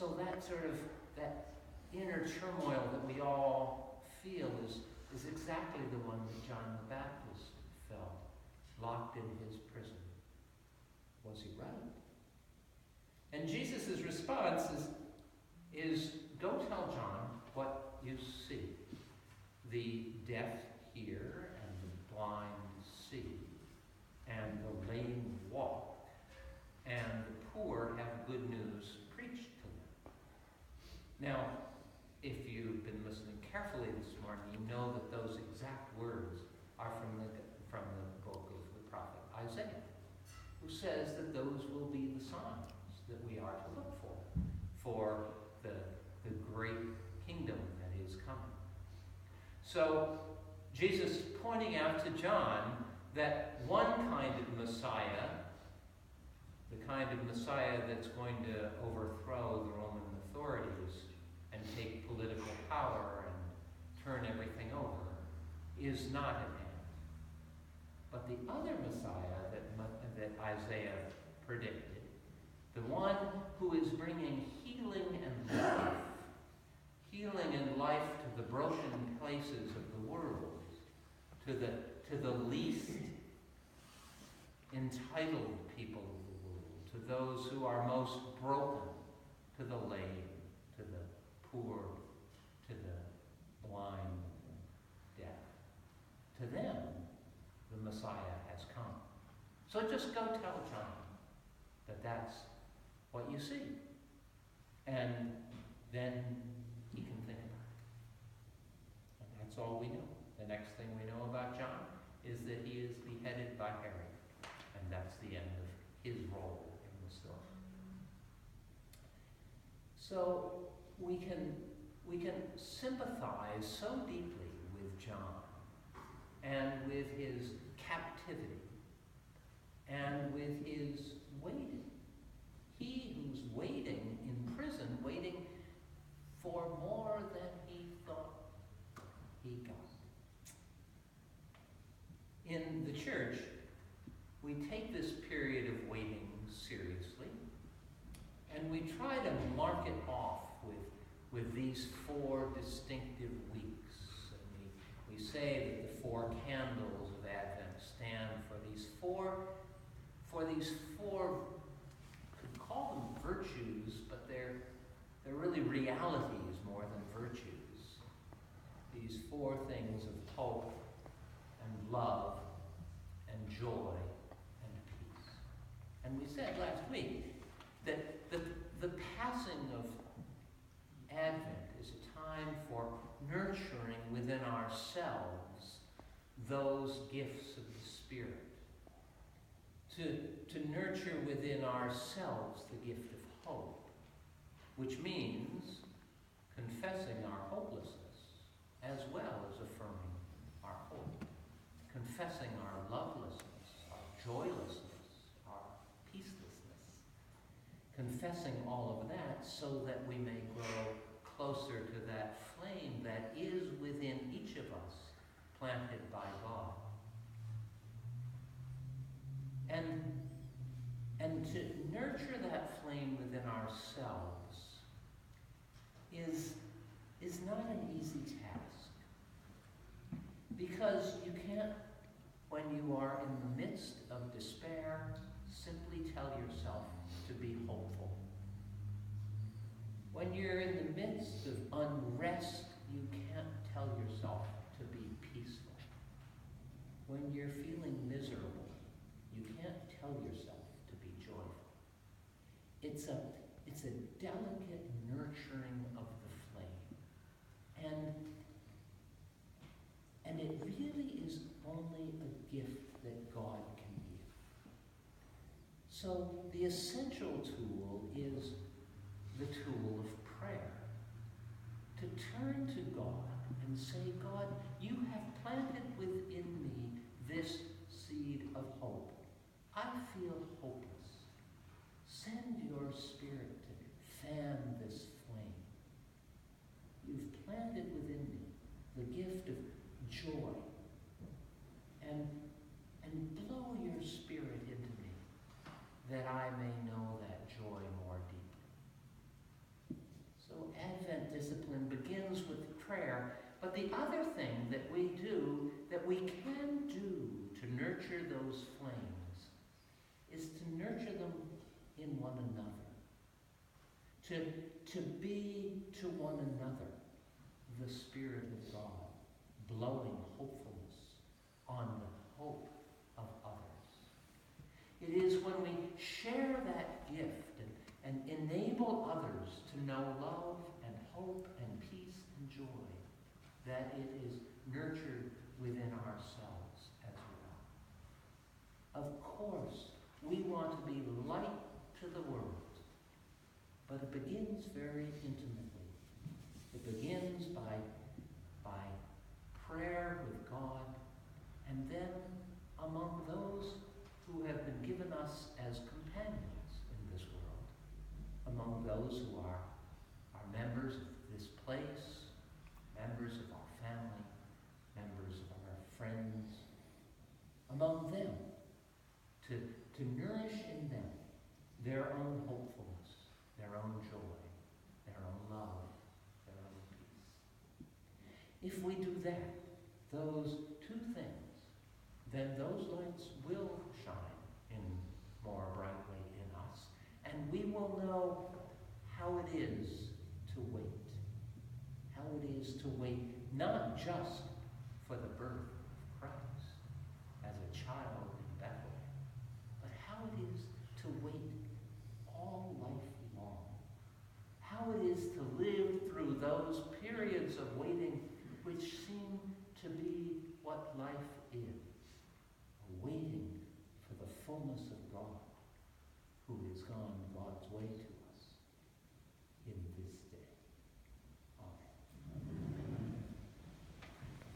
So that sort of, that inner turmoil that we all feel is exactly the one that John the Baptist felt, locked in his prison. Was he right? And Jesus' response is go tell John what you see. The deaf hear, and the blind see, and the lame walk, and the poor have good news preached to them. Now, if you've been listening carefully this morning, you know that those exact words are from the book of the prophet Isaiah, who says that those will be the signs that we are to look for the great kingdom that is coming. So Jesus pointing out to John that one kind of Messiah, the kind of Messiah that's going to overthrow the Roman authorities and take political power and turn everything over, is not at hand. But the other Messiah that Isaiah predicted, the one who is bringing healing and life to the broken places of the world, to the least entitled people of the world, to those who are most broken, to the lame, to the poor, to the blind, and deaf. To them, the Messiah has come. So just go tell John that that's what you see. And then he can think about it. And that's all we know. The next thing we know about John is that he is beheaded by Herod. And that's the end of his role in the story. So we can sympathize so deeply with John and with his captivity and with his waiting. He who's waiting in prison, waiting for more than he thought he got. In the church, we take this period of waiting seriously, and we try to mark it off with these 4 distinctive weeks. And we say that the 4 candles of Advent stand for these four, could call them virtues, but they're really realities more than virtues. These 4 things of hope and love and joy and peace. And we said last week that the passing of Advent is a time for nurturing within ourselves those gifts of the Spirit. To nurture within ourselves the gift of hope, which means confessing our hopelessness as well as affirming our hope. Confessing our lovelessness, our joylessness, our peacelessness. Confessing all of that so that we may grow closer to that flame that is within each of us, planted by God. And to nurture that flame within ourselves is not an easy task. Because you can't, when you are in the midst of despair, simply tell yourself to be hopeful. When you're in the midst of unrest, you can't tell yourself to be peaceful. When you're feeling miserable, you can't tell yourself to be joyful. It's a delicate nurturing of the flame. And it really is only a gift that God can give. So the essential tool is the tool of prayer. To turn to God and say, God, you have planted within me this seed of hope. I feel hopeless. Send your Spirit to fan this flame. You've planted within me the gift of joy. And blow your Spirit into me that I may know that joy more deeply. begins with prayer. But the other thing that we do, that we can do to nurture those flames, is to nurture them in one another. To be to one another the Spirit of God, blowing hopefulness on the hope of others. It is when we share that gift and enable others to know love and hope and peace and joy that it is nurtured within ourselves as well. Of course, we want to be light to the world, but it begins very intimately. It begins by prayer with God, and then among those who have been given us as companions in this world, among those who are members of this place, members of our family, members of our friends, among them, to nourish in them their own hopefulness, their own joy, their own love, their own peace. If we do that, those two things, then those lights will shine in more brightly in us, and we will know how it is to wait. How it is to wait not just for the birth of Christ as a child in Bethlehem, but how it is to wait all life long. How it is to live through those periods of waiting which seem to be what life